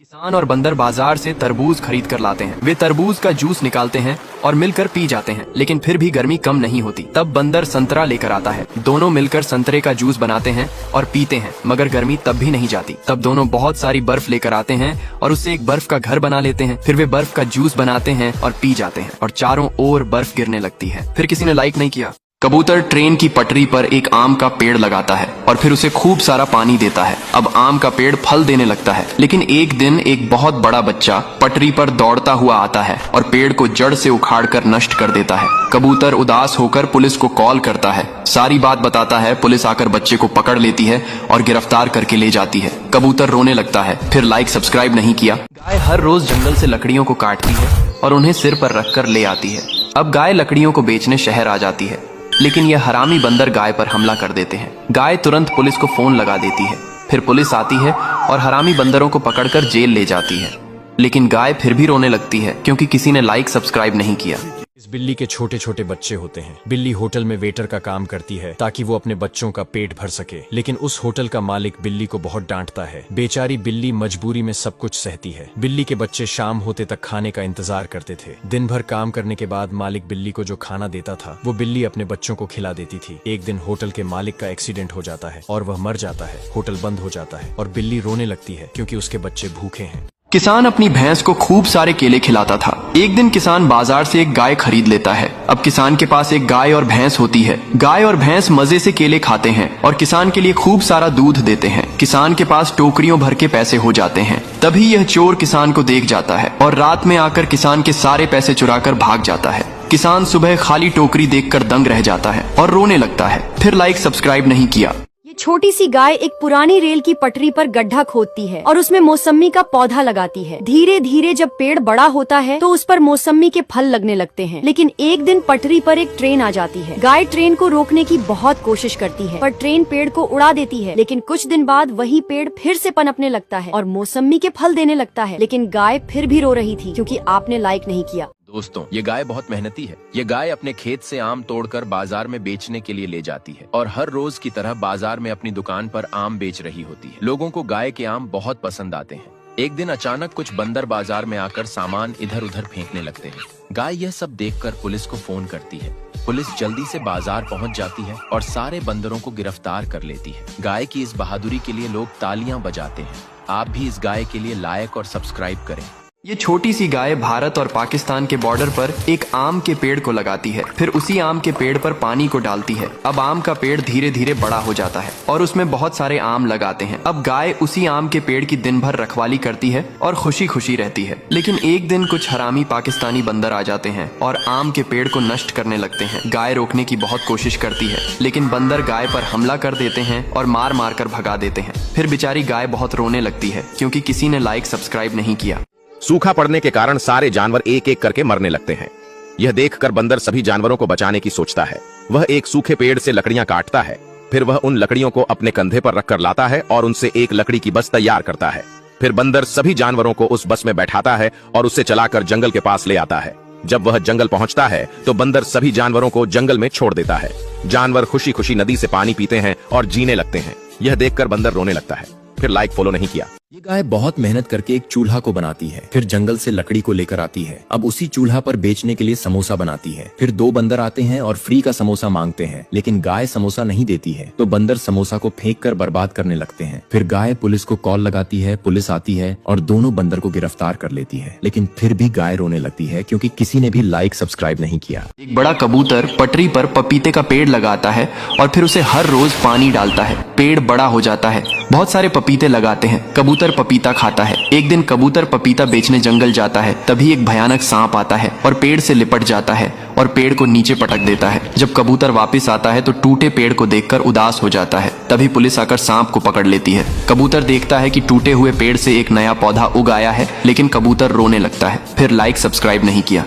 किसान और बंदर बाजार से तरबूज खरीद कर लाते हैं। वे तरबूज का जूस निकालते हैं और मिलकर पी जाते हैं, लेकिन फिर भी गर्मी कम नहीं होती। तब बंदर संतरा लेकर आता है। दोनों मिलकर संतरे का जूस बनाते हैं और पीते हैं, मगर गर्मी तब भी नहीं जाती। तब दोनों बहुत सारी बर्फ लेकर आते हैं और उससे एक बर्फ का घर बना लेते हैं। फिर वे बर्फ का जूस बनाते हैं और पी जाते हैं और चारों ओर बर्फ गिरने लगती है। फिर किसी ने लाइक नहीं किया। कबूतर ट्रेन की पटरी पर एक आम का पेड़ लगाता है और फिर उसे खूब सारा पानी देता है। अब आम का पेड़ फल देने लगता है, लेकिन एक दिन एक बहुत बड़ा बच्चा पटरी पर दौड़ता हुआ आता है और पेड़ को जड़ से उखाड़कर नष्ट कर देता है। कबूतर उदास होकर पुलिस को कॉल करता है, सारी बात बताता है। पुलिस आकर बच्चे को पकड़ लेती है और गिरफ्तार करके ले जाती है। कबूतर रोने लगता है। फिर लाइक सब्सक्राइब नहीं किया। गाय हर रोज जंगल से लकड़ियों को काटती है और उन्हें सिर पर रखकर ले आती है। अब गाय लकड़ियों को बेचने शहर आ जाती है, लेकिन यह हरामी बंदर गाय पर हमला कर देते हैं। गाय तुरंत पुलिस को फोन लगा देती है। फिर पुलिस आती है और हरामी बंदरों को पकड़कर जेल ले जाती है, लेकिन गाय फिर भी रोने लगती है क्योंकि किसी ने लाइक सब्सक्राइब नहीं किया। इस बिल्ली के छोटे छोटे बच्चे होते हैं। बिल्ली होटल में वेटर का काम करती है ताकि वो अपने बच्चों का पेट भर सके, लेकिन उस होटल का मालिक बिल्ली को बहुत डांटता है। बेचारी बिल्ली मजबूरी में सब कुछ सहती है। बिल्ली के बच्चे शाम होते तक खाने का इंतजार करते थे। दिन भर काम करने के बाद मालिक बिल्ली को जो खाना देता था वो बिल्ली अपने बच्चों को खिला देती थी। एक दिन होटल के मालिक का एक्सीडेंट हो जाता है और वह मर जाता है। होटल बंद हो जाता है और बिल्ली रोने लगती है क्योंकि उसके बच्चे भूखे हैं। किसान अपनी भैंस को खूब सारे केले खिलाता था। एक दिन किसान बाजार से एक गाय खरीद लेता है। अब किसान के पास एक गाय और भैंस होती है। गाय और भैंस मजे से केले खाते हैं और किसान के लिए खूब सारा दूध देते हैं। किसान के पास टोकरियों भर के पैसे हो जाते हैं। तभी यह चोर किसान को देख जाता है और रात में आकर किसान के सारे पैसे चुराकर भाग जाता है। किसान सुबह खाली टोकरी देखकर दंग रह जाता है और रोने लगता है। फिर लाइक सब्सक्राइब नहीं किया। छोटी सी गाय एक पुरानी रेल की पटरी पर गड्ढा खोदती है और उसमें मौसम्मी का पौधा लगाती है। धीरे धीरे जब पेड़ बड़ा होता है तो उस पर मौसम्मी के फल लगने लगते हैं। लेकिन एक दिन पटरी पर एक ट्रेन आ जाती है। गाय ट्रेन को रोकने की बहुत कोशिश करती है, पर ट्रेन पेड़ को उड़ा देती है। लेकिन कुछ दिन बाद वही पेड़ फिर से पनपने लगता है और मौसम्मी के फल देने लगता है। लेकिन गाय फिर भी रो रही थी क्योंकि आपने लाइक नहीं किया। दोस्तों, ये गाय बहुत मेहनती है। ये गाय अपने खेत से आम तोड़कर बाजार में बेचने के लिए ले जाती है और हर रोज की तरह बाजार में अपनी दुकान पर आम बेच रही होती है। लोगों को गाय के आम बहुत पसंद आते हैं। एक दिन अचानक कुछ बंदर बाजार में आकर सामान इधर उधर फेंकने लगते हैं। गाय यह सब देखकर पुलिस को फोन करती है। पुलिस जल्दी से बाजार पहुंच जाती है और सारे बंदरों को गिरफ्तार कर लेती है। गाय की इस बहादुरी के लिए लोग तालियां बजाते हैं। आप भी इस गाय के लिए लाइक और सब्सक्राइब करें। ये छोटी सी गाय भारत और पाकिस्तान के बॉर्डर पर एक आम के पेड़ को लगाती है। फिर उसी आम के पेड़ पर पानी को डालती है। अब आम का पेड़ धीरे धीरे बड़ा हो जाता है और उसमें बहुत सारे आम लगाते हैं। अब गाय उसी आम के पेड़ की दिन भर रखवाली करती है और खुशी खुशी रहती है। लेकिन एक दिन कुछ हरामी पाकिस्तानी बंदर आ जाते हैं और आम के पेड़ को नष्ट करने लगते हैं। गाय रोकने की बहुत कोशिश करती है, लेकिन बंदर गाय पर हमला कर देते हैं और मार मार कर भगा देते हैं। फिर बेचारी गाय बहुत रोने लगती है क्योंकि किसी ने लाइक सब्सक्राइब नहीं किया। सूखा पड़ने के कारण सारे जानवर एक एक करके मरने लगते हैं। यह देखकर बंदर सभी जानवरों को बचाने की सोचता है। वह एक सूखे पेड़ से लकड़ियां काटता है। फिर वह उन लकड़ियों को अपने कंधे पर रखकर लाता है और उनसे एक लकड़ी की बस तैयार करता है। फिर बंदर सभी जानवरों को उस बस में बैठाता है और उससे चलाकर जंगल के पास ले आता है। जब वह जंगल पहुंचता है तो बंदर सभी जानवरों को जंगल में छोड़ देता है। जानवर खुशी खुशी नदी से पानी पीते हैं और जीने लगते हैं। यह देखकर बंदर रोने लगता है। फिर लाइक फॉलो नहीं किया। ये गाय बहुत मेहनत करके एक चूल्हा को बनाती है। फिर जंगल से लकड़ी को लेकर आती है। अब उसी चूल्हा पर बेचने के लिए समोसा बनाती है। फिर दो बंदर आते हैं और फ्री का समोसा मांगते हैं, लेकिन गाय समोसा नहीं देती है तो बंदर समोसा को फेंक कर बर्बाद करने लगते हैं। फिर गाय पुलिस को कॉल लगाती है। पुलिस आती है और दोनों बंदर को गिरफ्तार कर लेती है, लेकिन फिर भी गाय रोने लगती है क्योंकि किसी ने भी लाइक सब्सक्राइब नहीं किया। एक बड़ा कबूतर पटरी पर पपीते का पेड़ लगाता है और फिर उसे हर रोज पानी डालता है। पेड़ बड़ा हो जाता है। बहुत सारे पपीते लगाते हैं। कबूतर पपीता खाता है। एक दिन कबूतर पपीता बेचने जंगल जाता है। तभी एक भयानक सांप आता है और पेड़ से लिपट जाता है और पेड़ को नीचे पटक देता है। जब कबूतर वापस आता है तो टूटे पेड़ को देखकर उदास हो जाता है। तभी पुलिस आकर सांप को पकड़ लेती है। कबूतर देखता है कि टूटे हुए पेड़ से एक नया पौधा उग आया है, लेकिन कबूतर रोने लगता है। फिर लाइक सब्सक्राइब नहीं किया।